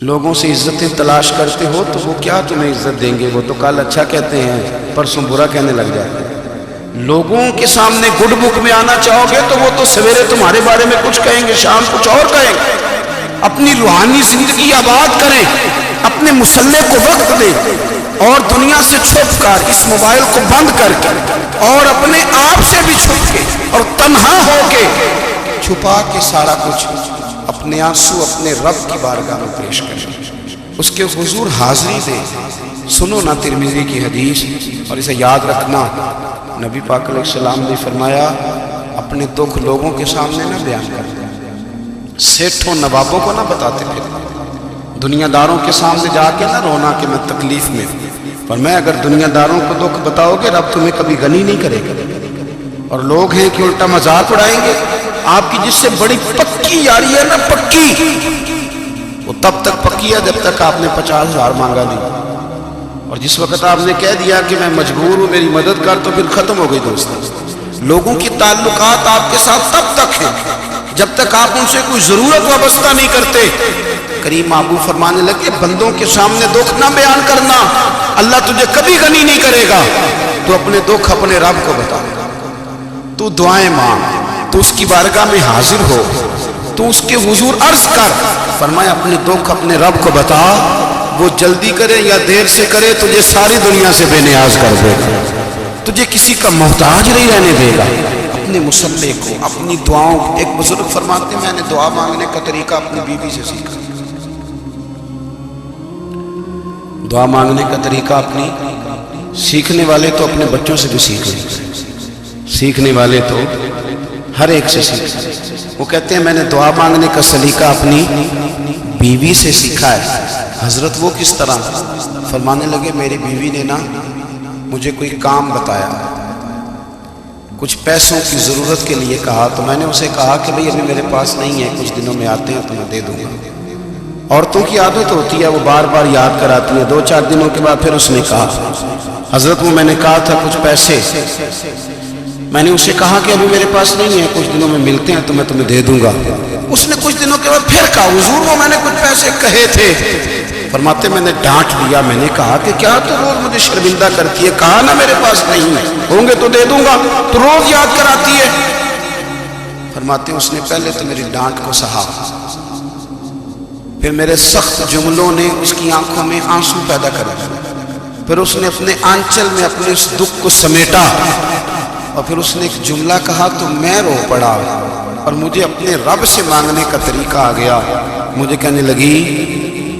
لوگوں سے عزتیں تلاش کرتے ہو تو وہ کیا تمہیں عزت دیں گے؟ وہ تو کل اچھا کہتے ہیں پرسوں برا کہنے لگ جاتے ہیں۔ لوگوں کے سامنے گڈ بک میں آنا چاہو گے تو وہ تو سویرے تمہارے بارے میں کچھ کہیں گے، شام کچھ اور کہیں گے۔ اپنی روحانی زندگی آباد کریں، اپنے مسلح کو وقت دیں، اور دنیا سے چھپ کر اس موبائل کو بند کر کے اور اپنے آپ سے بھی چھپ کے اور تنہا ہو کے چھپا کے سارا کچھ اپنے آنسو اپنے رب کی بارگاہ میں پیش کریں، اس کے حضور حاضری دیں۔ سنو نا ترمذی کی حدیث، اور اسے یاد رکھنا، نبی پاک علیہ السلام نے فرمایا اپنے دکھ لوگوں کے سامنے نہ بیان کرتے، سیٹھوں نوابوں کو نہ بتاتے پھر، دنیا داروں کے سامنے جا کے نہ رونا کہ میں تکلیف میں، پر میں اگر دنیا داروں کو دکھ بتاؤ گے رب تمہیں کبھی غنی نہیں کرے گا۔ اور لوگ ہیں کہ الٹا مذاق اڑائیں گے، آپ کی جس سے بڑی پکی یاری ہے نا، پکی، وہ تب تک پکی ہے جب تک آپ نے 50,000 مانگا نہیں، اور جس وقت آپ نے کہہ دیا کہ میں مجبور ہوں میری مدد کر، تو پھر ختم ہو گئی دوست۔ لوگوں کی تعلقات آپ کے ساتھ تب تک ہیں جب تک آپ ان سے کوئی ضرورت وابستہ نہیں کرتے۔ کریم محبوب فرمانے لگے بندوں کے سامنے دکھ نہ بیان کرنا، اللہ تجھے کبھی غنی نہیں کرے گا۔ تو اپنے دکھ اپنے رب کو بتا، تو دعائیں مانگ، تو اس کی بارگاہ میں حاضر ہو، تو اس کے حضور عرض کر۔ فرمایا اپنے دکھ اپنے رب کو بتا، وہ جلدی کرے یا دیر سے کرے تجھے ساری دنیا سے بے نیاز کر دے گا، تجھے کسی کا محتاج نہیں رہنے دے گا۔ اپنے مسلح کو، اپنی دعاؤں، ایک بزرگ فرماتے ہیں میں نے دعا مانگنے کا طریقہ اپنی بیوی سے سیکھا، دعا مانگنے کا طریقہ اپنی، سیکھنے والے تو اپنے بچوں سے بھی سیکھنے والے تو ہر ایک سے سیکھ۔ وہ کہتے ہیں میں نے دعا مانگنے کا سلیقہ اپنی بیوی سے سیکھا ہے۔ حضرت وہ کس طرح؟ فرمانے لگے میری بیوی نے نا مجھے کوئی کام بتایا، کچھ پیسوں کی ضرورت کے لیے کہا، تو میں نے اسے کہا کہ بھئی ابھی میرے پاس نہیں ہے، کچھ دنوں میں آتے ہیں تو میں دے دوں گا۔ عورتوں کی عادت ہوتی ہے وہ بار بار یاد کراتی ہیں، 2-4 دنوں کے بعد پھر اس نے کہا حضرت وہ میں نے کہا تھا کچھ پیسے، میں نے اسے کہا کہ ابھی میرے پاس نہیں ہے، کچھ دنوں میں ملتے ہیں تو میں تمہیں دے دوں گا۔ اس نے کچھ دنوں کے بعد پھر کہا حضور وہ میں نے کچھ پیسے کہے تھے۔ فرماتے میں نے ڈانٹ لیا، میں نے کہا کہ کیا تو روز مجھے شرمندہ کرتی ہے، کہا نا میرے پاس نہیں ہے، ہوں گے تو دے دوں گا، تو روز یاد کراتی ہے۔ فرماتے اس نے پہلے تو میری ڈانٹ کو سہا، پھر میرے سخت جملوں نے اس کی آنکھوں میں آنسو پیدا کر دیا، پھر اس نے اپنے آنچل میں اپنے اس دکھ کو سمیٹا، اور پھر اس نے ایک جملہ کہا تو میں رو پڑا، اور مجھے اپنے رب سے مانگنے کا طریقہ آ گیا۔ مجھے کہنے لگی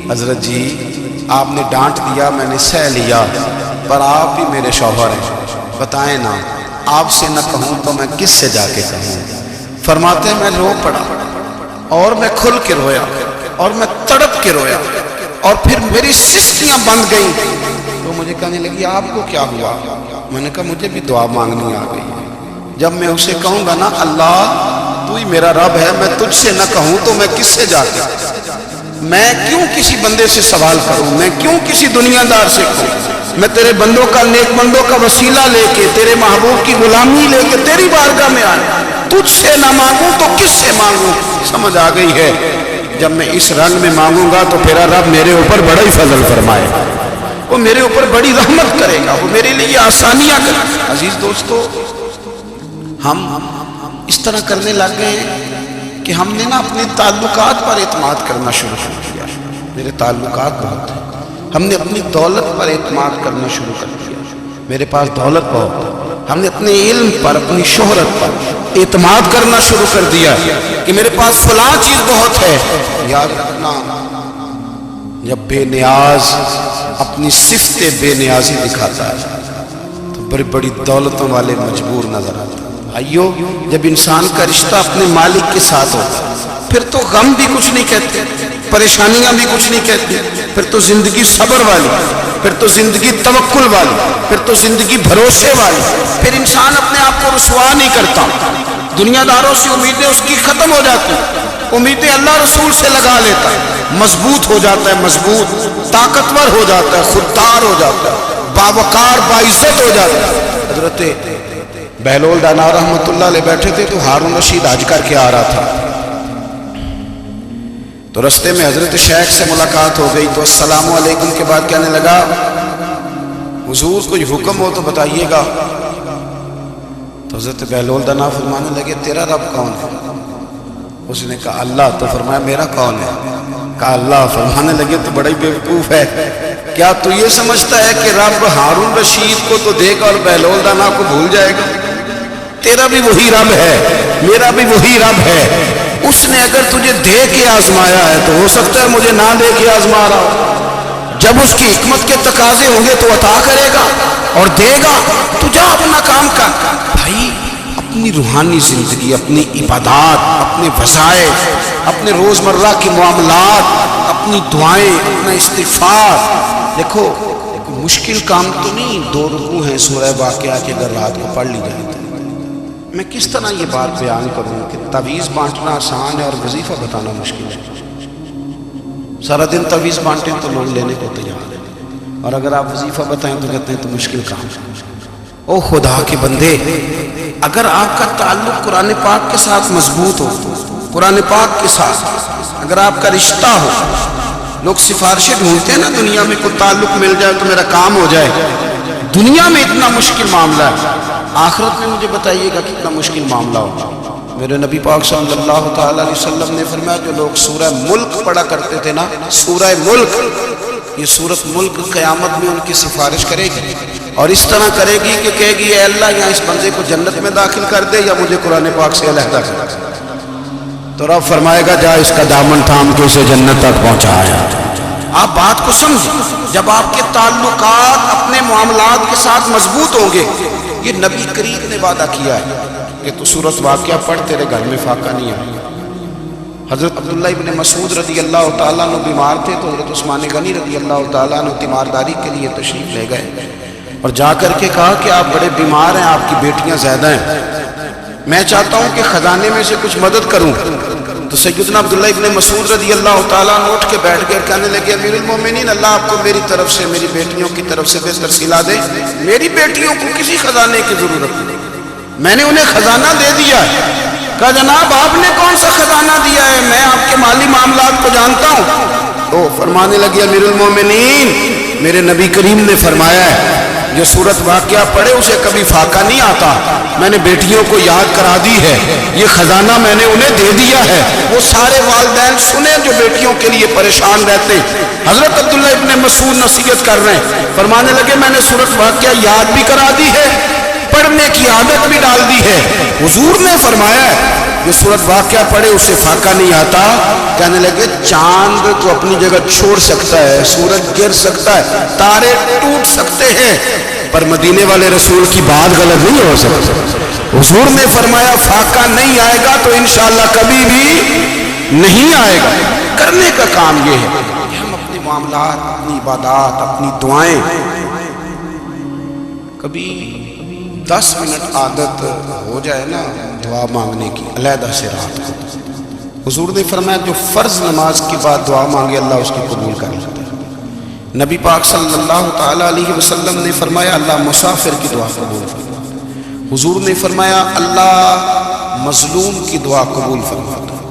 حضرت جی آپ نے ڈانٹ دیا میں نے سہ لیا، پر آپ بھی میرے شوہر ہیں، بتائیں نا آپ سے نہ کہوں تو میں کس سے جا کے کہوں۔ فرماتے ہیں میں رو پڑا، اور میں کھل کے رویا، اور میں تڑپ کے رویا، اور پھر میری سسکیاں بند گئیں۔ تو مجھے کہنے لگی آپ کو کیا ہوا؟ میں نے کہا مجھے بھی دعا مانگنی آ گئی۔ جب میں اسے کہوں گا نا اللہ تو ہی میرا رب ہے، میں تجھ سے نہ کہوں تو میں کس سے جا کے، میں کیوں کسی بندے سے سوال کروں، میں کیوں کسی دنیا دار سے کہوں؟ میں تیرے بندوں کا، نیک بندوں کا وسیلہ لے کے، تیرے محبوب کی غلامی لے کے تیری بارگاہ میں آیا، تجھ سے نہ مانگوں تو کس سے مانگوں؟ سمجھ آ گئی ہے جب میں اس رنگ میں مانگوں گا تو پھر رب میرے اوپر بڑا ہی فضل فرمائے گا، وہ میرے اوپر بڑی رحمت کرے گا، وہ میرے لیے آسانیاں کرے گا۔ عزیز دوستو ہم اس طرح کرنے لگ گئے ہیں کہ ہم نے نا اپنے تعلقات پر اعتماد کرنا شروع کر دیا۔ میرے تعلقات بہت ہیں، ہم نے اپنی دولت پر اعتماد کرنا شروع کر دیا، میرے پاس دولت بہت ہے، ہم نے اپنے علم پر، اپنی شہرت پر اعتماد کرنا شروع کر دیا کہ میرے پاس فلاں چیز بہت ہے۔ یاد رکھنا جب بے نیاز اپنی صفت بے نیازی دکھاتا ہے تو بڑی بڑی دولتوں والے مجبور نظر آتا ہے۔ بھائیو جب انسان کا رشتہ اپنے مالک کے ساتھ ہوتا پھر تو غم بھی کچھ نہیں کہتے، پریشانیاں بھی کچھ نہیں کہتی، پھر تو زندگی صبر والی، پھر تو زندگی توکل والی، پھر تو زندگی بھروسے والی، پھر انسان اپنے آپ کو رسوا نہیں کرتا، دنیا داروں سے امیدیں اس کی ختم ہو جاتی، امیدیں اللہ رسول سے لگا لیتا ہے، مضبوط ہو جاتا ہے، مضبوط طاقتور ہو جاتا ہے، خوددار ہو جاتا ہے، باوقار باعزت ہو جاتا ہے۔ حضرت بہلول دانا رحمۃ اللہ علیہ بیٹھے تھے تو ہارون رشید حج کر کے آ رہا تھا، تو رستے میں حضرت شیخ سے ملاقات ہو گئی تو السلام علیکم کے بعد کہنے لگا حضور کوئی حکم ہو تو بتائیے گا. تو حضرت بہلول دنا فرمانے لگے تیرا رب کون ہے؟ اس نے کہا اللہ. تو فرمایا میرا کون ہے؟ کہا اللہ. فرمانے لگے تو بڑا ہی بیوقوف ہے، کیا تو یہ سمجھتا ہے کہ رب ہارون رشید کو تو دیکھ اور بہلول دانا کو بھول جائے گا؟ تیرا بھی وہی رب ہے، میرا بھی وہی رب ہے. اس نے اگر تجھے دے کے آزمایا ہے تو ہو سکتا ہے مجھے نہ دے کے آزما رہا ہو. جب اس کی حکمت کے تقاضے ہوں گے تو عطا کرے گا اور دے گا. تو جا اپنا کام کر. بھائی اپنی روحانی زندگی، اپنی عبادات، اپنے وظائف، اپنے روزمرہ کے معاملات، اپنی دعائیں، اپنا استغفار. دیکھو مشکل کام تو نہیں 2 رکوع ہیں سورہ واقعہ کے اگر رات کو پڑھ لی جائے تو. میں کس طرح یہ بات بیان کروں کہ تعویذ بانٹنا آسان ہے اور وظیفہ بتانا مشکل ہے. سارا دن تعویذ بانٹیں تو لوگ لینے کو تیار ہیں، اور اگر آپ وظیفہ بتائیں تو کہتے ہیں تو مشکل کام ہے. او خدا کے بندے، اگر آپ کا تعلق قرآن پاک کے ساتھ مضبوط ہو، قرآن پاک کے ساتھ اگر آپ کا رشتہ ہو، لوگ سفارشیں ڈھونڈتے ہیں نا دنیا میں، کوئی تعلق مل جائے تو میرا کام ہو جائے. دنیا میں اتنا مشکل معاملہ ہے، آخرت میں مجھے بتائیے گا کتنا مشکل معاملہ ہوگا. میرے نبی پاک صلی اللہ تعالیٰ علیہ وسلم نے فرمایا جو لوگ سورہ ملک پڑھا کرتے تھے نا، سورہ ملک، یہ سورت ملک قیامت میں ان کی سفارش کرے گی، اور اس طرح کرے گی کہ کہے گی اے اللہ یہاں اس بندے کو جنت میں داخل کر دے یا مجھے قرآن پاک سے علیحدہ کر دے. تو رب فرمائے گا جا اس کا دامن تھام کے اسے جنت تک پہنچایا. آپ بات کو سمجھیں، جب آپ کے تعلقات اپنے معاملات کے ساتھ مضبوط ہوں گے. یہ نبی کریم نے وعدہ کیا ہے کہ تو سورت واقعہ پڑھ تیرے گھر میں فاقہ نہیں آئے. حضرت عبداللہ ابن مسعود رضی اللہ تعالیٰ عنہ بیمار تھے تو حضرت عثمان غنی رضی اللہ تعالیٰ عنہ تیمارداری کے لیے تشریف لے گئے اور جا کر کے کہا کہ آپ بڑے بیمار ہیں، آپ کی بیٹیاں زیادہ ہیں، میں چاہتا ہوں کہ خزانے میں سے کچھ مدد کروں. تو سیدنا عبداللہ ابن مسعود رضی اللہ تعالیٰ عنہ اٹھ کے بیٹھ گئے اور کہنے لگے امیر المومنین اللہ آپ کو میری طرف سے، میری بیٹیوں کی طرف سے بہتر سلا دے. میری بیٹیوں کو کسی خزانے کی ضرورت نہیں، میں نے انہیں خزانہ دے دیا ہے. کہا جناب آپ نے کون سا خزانہ دیا ہے، میں آپ کے مالی معاملات کو جانتا ہوں. تو فرمانے لگے امیر المومنین میرے نبی کریم نے فرمایا ہے جو سورت واقعہ پڑھے اسے کبھی فاقہ نہیں آتا. میں نے بیٹیوں کو یاد کرا دی ہے، یہ خزانہ میں نے انہیں دے دیا ہے. وہ سارے والدین سنیں جو بیٹیوں کے لیے پریشان رہتے. حضرت عبداللہ ابن مسعود نصیحت کر رہے ہیں، فرمانے لگے میں نے سورت واقعہ یاد بھی کرا دی ہے، پڑھنے کی عادت بھی ڈال دی ہے. حضور نے فرمایا ہے جو سورت واقعہ پڑھے اسے فاقہ نہیں آتا. کہنے لگے چاند کو اپنی جگہ چھوڑ سکتا ہے، سورج گر سکتا ہے، تارے ٹوٹ سکتے ہیں، پر مدینے والے رسول کی بات غلط نہیں ہو سکتی. حضور نے فرمایا فاقہ نہیں آئے گا تو انشاءاللہ کبھی بھی نہیں آئے گا. کرنے کا کام یہ ہے کہ ہم اپنے معاملات، اپنی عبادات، اپنی دعائیں کبھی 10 منٹ عادت ہو جائے نا دعا مانگنے کی علیحدہ سے رات کو. حضور نے فرمایا جو فرض نماز کے بعد دعا مانگے اللہ اس کی قبول کر لیتا ہے. نبی پاک صلی اللہ تعالیٰ علیہ وسلم نے فرمایا اللہ مسافر کی دعا قبول فرماتا ہے. حضور نے فرمایا اللہ مظلوم کی دعا قبول فرماتا ہے.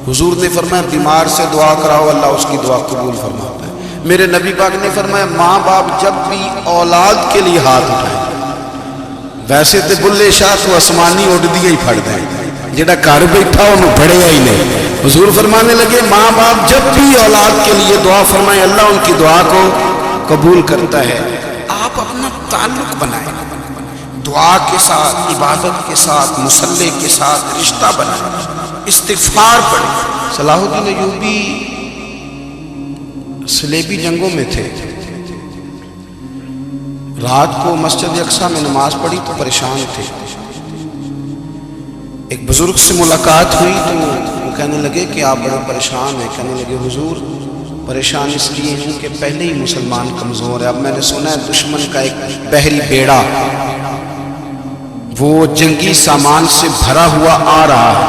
حضور نے فرمایا بیمار سے دعا کراؤ اللہ اس کی دعا قبول فرماتا ہے. میرے نبی پاک نے فرمایا ماں باپ جب بھی اولاد کے لیے ہاتھ اٹھائیں، ویسے تو بلے شاہ تو آسمانی اڈ دیا ہی پھڑ دیں، جڑا گھر بیٹھا انہوں پڑھیا ہی نہیں. حضور فرمانے لگے ماں باپ جب بھی اولاد کے لیے دعا فرمائیں اللہ ان کی دعا کو قبول کرتا ہے. آپ اپنا تعلق بنائیں، دعا کے ساتھ، عبادت کے ساتھ، مصلی کے ساتھ رشتہ بنائیں، استغفار پڑھیں. صلاح الدین ایوبی صلیبی جنگوں میں تھے، رات کو مسجد اقصیٰ میں نماز پڑھی تو پریشان تھے. ایک بزرگ سے ملاقات ہوئی تو وہ کہنے لگے کہ آپ بڑا پریشان ہیں. کہنے لگے حضور پریشان اس لیے ہوں کہ پہلے ہی مسلمان کمزور ہے، اب میں نے سنا ہے دشمن کا ایک بحری بیڑا وہ جنگی سامان سے بھرا ہوا آ رہا ہے،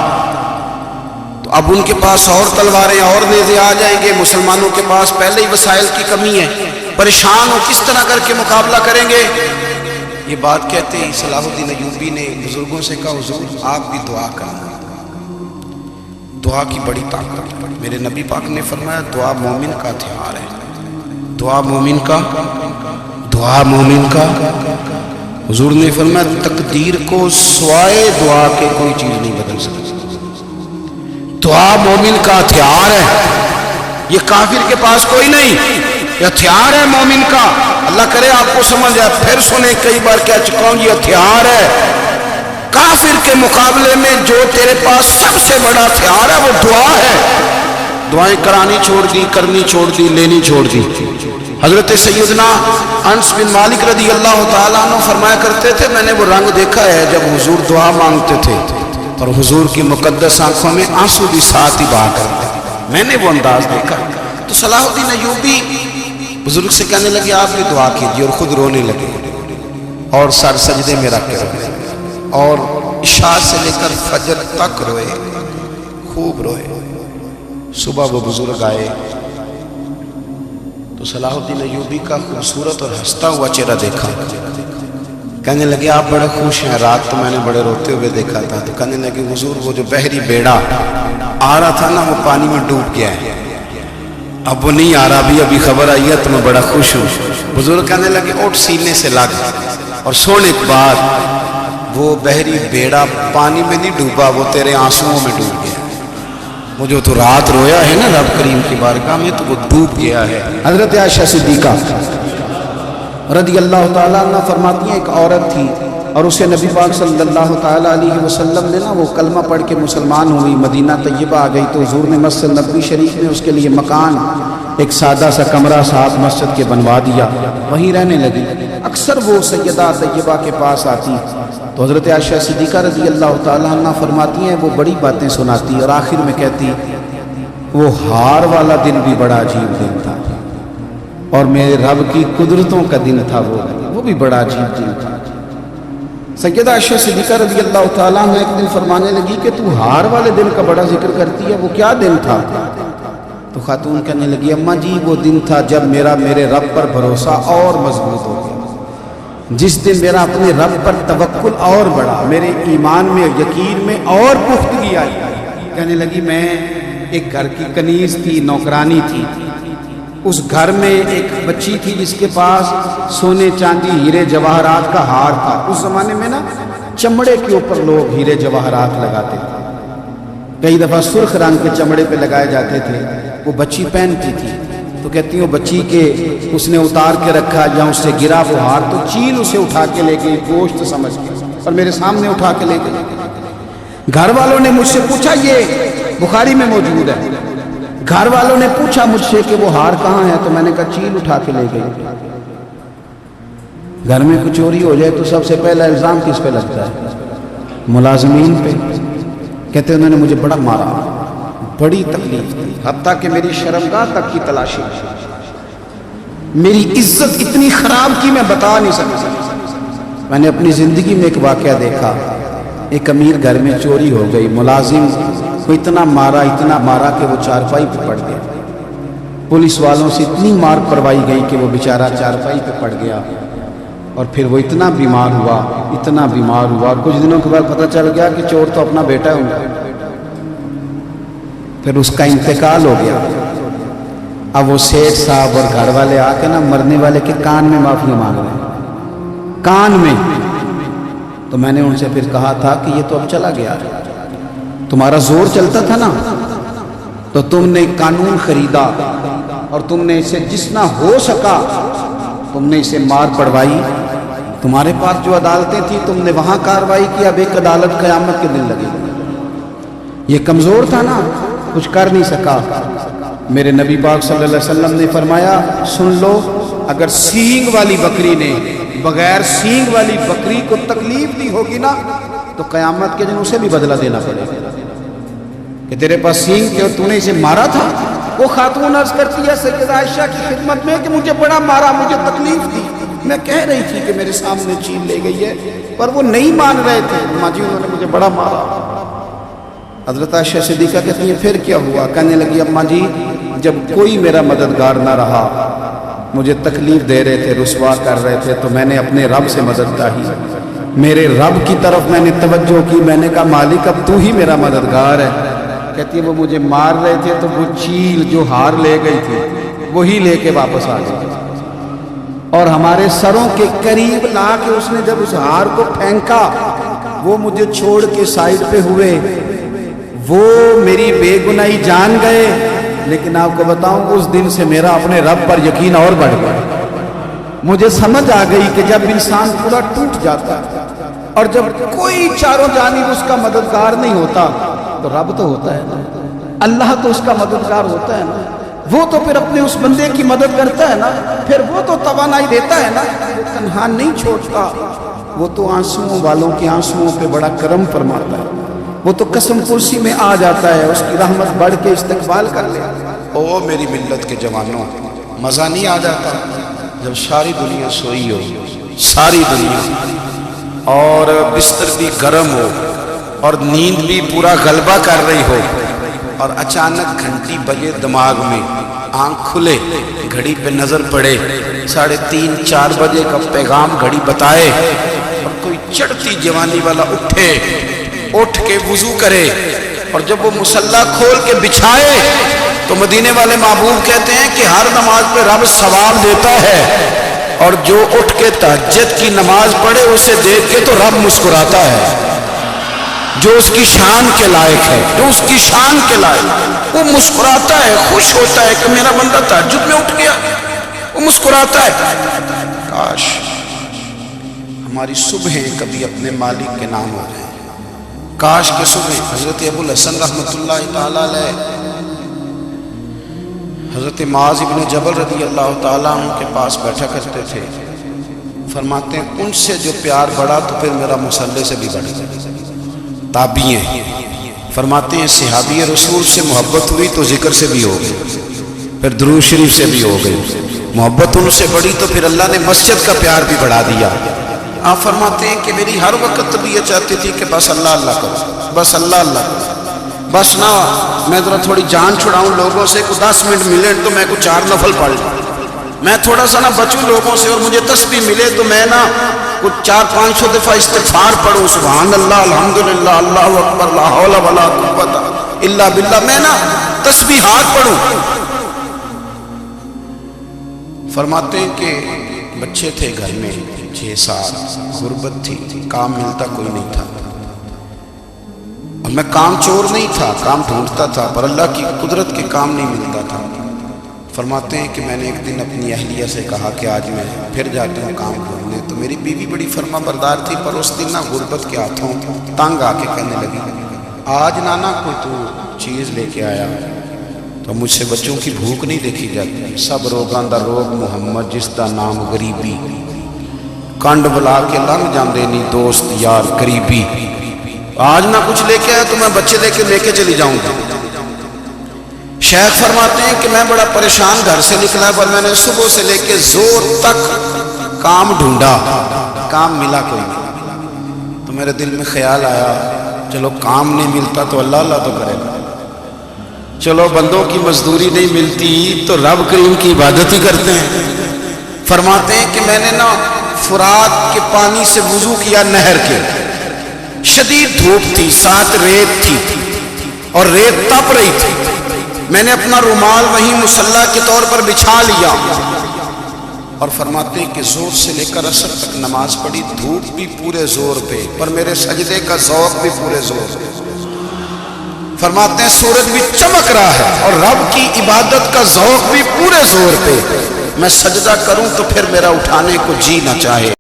تو اب ان کے پاس اور تلواریں اور نیزے آ جائیں گے، مسلمانوں کے پاس پہلے ہی وسائل کی کمی ہے، پریشان ہو کس طرح کر کے مقابلہ کریں گے. یہ بات کہتے ہی صلاح الدین ایوبی نے بزرگوں سے کہا حضور آپ بھی دعا کرنا. دعا کی بڑی طاقت ہے۔ میرے نبی پاک نے فرمایا دعا مومن کا ہتھیار ہے، دعا مومن کا، دعا مومن کا۔ حضور نے فرمایا تقدیر کو سوائے دعا کے کوئی چیز نہیں بدل سکتی۔ دعا مومن کا ہتھیار ہے، یہ کافر کے پاس کوئی نہیں، یہ ہتھیار ہے مومن کا۔ اللہ کرے آپ کو سمجھ آئے، پھر سنیں کئی بار کہہ چکا ہوں، یہ ہتھیار ہے۔ کافر کے مقابلے میں جو تیرے پاس سب سے بڑا ہتھیار ہے وہ دعا ہے۔ دعائیں کرانی چھوڑ دی، کرنی چھوڑ دی، لینی چھوڑ دی۔ حضرت سیدنا انس بن مالک رضی اللہ تعالیٰ عنہ فرمایا کرتے تھے میں نے وہ رنگ دیکھا ہے جب حضور دعا مانگتے تھے اور حضور کی مقدس آنکھوں میں آنسو بھی ساتھ ہی بہا کرتے، میں نے وہ انداز دیکھا۔ تو صلاح الدین ایوبی بزرگ سے کہنے لگے آپ بھی دعا کیجیے، اور خود رونے لگے اور سر سجدے میں رکھ کے روئے، اور عشاء سے لے کر فجر تک روئے، خوب روئے۔ صبح وہ بزرگ آئے تو صلاح الدین ایوبی کا خوبصورت اور ہنستا ہوا چہرہ دیکھا، کہنے لگے آپ بڑے خوش ہیں، رات تو میں نے بڑے روتے ہوئے دیکھا تھا۔ تو کہنے لگے حضور وہ جو بحری بیڑا آ رہا تھا نا وہ پانی میں ڈوب گیا ہے، اب وہ نہیں آ رہا، ابھی خبر آئی ہے تو میں بڑا خوش ہوں۔ بزرگ کہنے لگے اٹھ سینے سے لگ، اور سونے کے بعد وہ بحری بیڑا پانی میں نہیں ڈوبا، وہ تیرے آنسوؤں میں ڈوب گیا۔ وہ جو تو رات رویا ہے نا رب کریم کی بارگاہ میں تو وہ ڈوب گیا ہے۔ حضرت عائشہ صدیقہ رضی اللہ تعالیٰ عنہ فرماتی ہیں ایک عورت تھی اور اسے نبی پاک صلی اللہ تعالیٰ علیہ وسلم نے نا وہ کلمہ پڑھ کے مسلمان ہوئی، مدینہ طیبہ آ گئی تو حضور نے مسجد نبوی شریف میں اس کے لیے مکان، ایک سادہ سا کمرہ صاحب مسجد کے بنوا دیا، وہیں رہنے لگی۔ اکثر وہ سیدہ طیبہ کے پاس آتی تو حضرت عائشہ صدیقہ رضی اللہ تعالیٰ عنہ فرماتی ہیں وہ بڑی باتیں سناتی اور آخر میں کہتی وہ ہار والا دن بھی بڑا عجیب دن تھا اور میرے رب کی قدرتوں کا دن تھا، وہ بھی بڑا عجیب دن تھا۔ سیدہ عائشہ صدیقہ رضی اللہ تعالیٰ عنہ ایک دن فرمانے لگی کہ تو ہار والے دن کا بڑا ذکر کرتی ہے، وہ کیا دن تھا؟ تو خاتون کہنے لگی اماں جی وہ دن تھا جب میرے رب پر بھروسہ اور مضبوط ہو گیا، جس دن میرا اپنے رب پر توکل اور بڑھا، میرے ایمان میں یقین میں اور پختگی آئی۔ کہنے لگی میں ایک گھر کی کنیز تھی، نوکرانی تھی، اس گھر میں ایک بچی تھی جس کے پاس سونے چاندی ہیرے جواہرات کا ہار تھا۔ اس زمانے میں نا چمڑے کے اوپر لوگ ہیرے جواہرات لگاتے تھے، کئی دفعہ سرخ رنگ کے چمڑے پہ لگائے جاتے تھے، وہ بچی پہنتی تھی تو کہتی ہیں وہ بچی کے اس نے اتار کے رکھا یا اس سے گرا وہ ہار تو چیل اسے اٹھا کے لے گئی گوشت سمجھ کے اور میرے سامنے اٹھا کے لے گئی۔ گھر والوں نے مجھ سے پوچھا، یہ بخاری میں موجود ہے، گھر والوں نے پوچھا مجھ سے کہ وہ ہار کہاں ہے تو میں نے کہا چیل اٹھا کے لے گئی۔ گھر میں کچھ چوری ہو جائے تو سب سے پہلا الزام کس پہ لگتا ہے؟ ملازمین پہ۔ کہتے انہوں نے مجھے بڑا مارا، بڑی تکلیف تھی، حتیٰ کہ میری شرمگاہ تک کی تلاشی، میری عزت اتنی خراب کی میں بتا نہیں سکتا۔ میں نے اپنی زندگی میں ایک واقعہ دیکھا، ایک امیر گھر میں چوری ہو گئی، ملازم کو اتنا مارا کہ وہ چارپائی پہ پڑ گیا، پولیس والوں سے اتنی مار پروائی گئی کہ وہ بیچارہ چارپائی پہ پڑ گیا، اور پھر وہ اتنا بیمار ہوا، کچھ دنوں کے بعد پتہ چل گیا کہ چور تو اپنا بیٹا ہے ان کا، پھر اس کا انتقال ہو گیا۔ اب وہ سیٹھ صاحب اور گھر والے آ کے نا مرنے والے کے کان میں معافی مانگ رہے ہیں، کان میں۔ تو میں نے ان سے پھر کہا تھا کہ یہ تو اب چلا گیا، تمہارا زور چلتا تھا نا تو تم نے قانون خریدا اور تم نے اسے جتنا ہو سکا تم نے اسے مار پڑوائی، تمہارے پاس جو عدالتیں تھیں تم نے وہاں کارروائی کی، اب ایک عدالت قیامت کے دن لگے گی۔ یہ کمزور تھا نا، کچھ کر نہیں سکا۔ میرے نبی پاک صلی اللہ علیہ وسلم نے فرمایا سن لو، اگر سینگ والی بکری نے بغیر سینگ والی بکری کو تکلیف دی ہوگی نا تو قیامت کے دن اسے بھی بدلہ دینا پڑے گا کہ تیرے پاس سینگ تھے اور تو نے اسے مارا تھا۔ وہ خاتون عرض کرتی ہے سیدہ عائشہ کی خدمت میں کہ مجھے بڑا مارا، مجھے تکلیف دی، میں کہہ رہی تھی کہ میرے سامنے چیل لے گئی ہے پر وہ نہیں مان رہے تھے، ماں جی انہوں نے مجھے بڑا مارا۔ حضرت عائشہ صدیقہ کہتی ہیں پھر کیا ہوا؟ کہنے لگی اماں جی جب کوئی میرا مددگار نہ رہا، مجھے تکلیف دے رہے تھے، رسوا کر رہے تھے، تو میں نے اپنے رب سے مدد چاہی، میرے رب کی طرف میں نے توجہ کی، میں نے کہا مالک اب تو ہی میرا مددگار ہے۔ کہتی ہے وہ مجھے مار رہے تھے تو وہ چیل جو ہار لے گئی تھی وہی لے کے واپس آ گئی، اور ہمارے سروں کے قریب لا کے اس نے جب اس ہار کو پھینکا، وہ مجھے چھوڑ کے سائیڈ پہ ہوئے، وہ میری بے گناہی جان گئے، لیکن آپ کو بتاؤں اس دن سے میرا اپنے رب پر یقین اور بڑھ گیا۔ مجھے سمجھ آ گئی کہ جب انسان پورا ٹوٹ جاتا ہے اور جب کوئی چاروں جانب اس کا مددگار نہیں ہوتا تو رب تو ہوتا ہے نا، اللہ تو اس کا مددگار ہوتا ہے نا، وہ تو پھر اپنے اس بندے کی مدد کرتا ہے نا، پھر وہ تو توانائی دیتا ہے نا، وہ تنہا نہیں چھوڑتا، وہ تو آنسوؤں والوں کے آنسوؤں پہ بڑا کرم فرماتا ہے، وہ تو قسم کرسی میں آ جاتا ہے، اس کی رحمت بڑھ کے استقبال کر لے۔ او میری ملت کے جوانوں، مزہ نہیں آ جاتا جب ساری دنیا سوئی ہو، ساری دنیا، اور بستر بھی گرم ہو اور نیند بھی پورا غلبہ کر رہی ہو، اور اچانک گھنٹی بجے دماغ میں، آنکھ کھلے، گھڑی پہ نظر پڑے، 3:30 4 بجے کا پیغام گھڑی بتائے، اور کوئی چڑھتی جوانی والا اٹھ کے وضو کرے، اور جب وہ مصلی کھول کے بچھائے تو مدینے والے محبوب کہتے ہیں کہ ہر نماز پہ رب ثواب دیتا ہے، اور جو اٹھ کے تہجد کی نماز پڑھے اسے دیکھ کے تو رب مسکراتا ہے، جو اس کی شان کے لائق ہے، جو اس کی شان کے لائق، وہ مسکراتا ہے، خوش ہوتا ہے کہ میرا بندہ تہجد میں اٹھ گیا، وہ مسکراتا ہے۔ کاش ہماری صبحیں کبھی اپنے مالک کے نام ہو جائیں، کاش کہ صبح حضرت ابو الحسن رحمۃ اللہ تعالیٰ علیہ حضرت معاذ ابن جبل رضی اللہ تعالیٰ عنہ کے پاس بیٹھا کرتے تھے، فرماتے ہیں ان سے جو پیار بڑھا تو پھر میرا مصلی سے بھی بڑھ گیا۔ تابعی ہیں، فرماتے ہیں صحابی رسول سے محبت ہوئی تو ذکر سے بھی ہو گئی، پھر درود شریف سے بھی ہو گئی، محبت ان سے بڑھی تو پھر اللہ نے مسجد کا پیار بھی بڑھا دیا۔ آپ فرماتے ہیں کہ میری ہر وقت طبیعت چاہتی تھی کہ بس اللہ اللہ کرو، بس اللہ اللہ کرو، بس نہ میں ذرا تھوڑی جان چھڑاؤں لوگوں سے، کو 10 منٹ ملے تو میں کو 4 نفل پڑھ لوں، میں تھوڑا سا نہ بچوں لوگوں سے، اور مجھے تسبیح ملے تو میں نہ کچھ 400-500 دفعہ استغفار پڑھوں، سبحان اللہ، الحمدللہ، اللہ اکبر، لا حول ولا قوت الا باللہ، میں نہ تسبیحات پڑھوں۔ فرماتے ہیں کہ بچے تھے گھر میں 6 سال، غربت تھی، کام ملتا کوئی نہیں تھا، اور میں کام چور نہیں تھا، کام ڈھونڈتا تھا، پر اللہ کی قدرت کے کام نہیں ملتا تھا۔ فرماتے ہیں کہ میں نے ایک دن اپنی اہلیہ سے کہا کہ آج میں پھر جاتا ہوں کام ڈھونڈنے، تو میری بیوی بڑی فرما بردار تھی، پر اس دن نہ غربت کے ہاتھوں تنگ آ کے کہنے لگی، آج نانا کوئی تو چیز لے کے آیا، تو مجھ سے بچوں کی بھوک نہیں دیکھی جاتی، سب روگاں دا روگ محمد جس دا نام غریبی، کنڈ بلا کے لنگ جاندے نہیں دوست یار قریبی، آج نہ کچھ لے کے آیا تو میں بچے لے کے چلی جاؤں گا۔ شیخ فرماتے ہیں کہ میں بڑا پریشان گھر سے نکلا، پر میں نے صبح سے لے کے زور تک کام ڈھونڈا، کام ملا کوئی نہیں، تو میرے دل میں خیال آیا چلو کام نہیں ملتا تو اللہ اللہ تو کرے گا، چلو بندوں کی مزدوری نہیں ملتی تو رب کریم کی عبادت ہی کرتے ہیں۔ فرماتے ہیں کہ میں نے نا فرات کے پانی سے وضو کیا، نہر کے، شدید دھوپ تھی، ساتھ ریت تھی اور ریت تپ رہی تھی، میں نے اپنا رومال وہیں مصلی کے طور پر بچھا لیا، اور فرماتے ہیں کہ زور سے لے کر عصر تک نماز پڑھی، دھوپ بھی پورے زور پہ، پر میرے سجدے کا ذوق بھی پورے زور پہ۔ فرماتے ہیں سورج بھی چمک رہا ہے اور رب کی عبادت کا ذوق بھی پورے زور پہ، میں سجدہ کروں تو پھر میرا اٹھانے کو جی نہ چاہے۔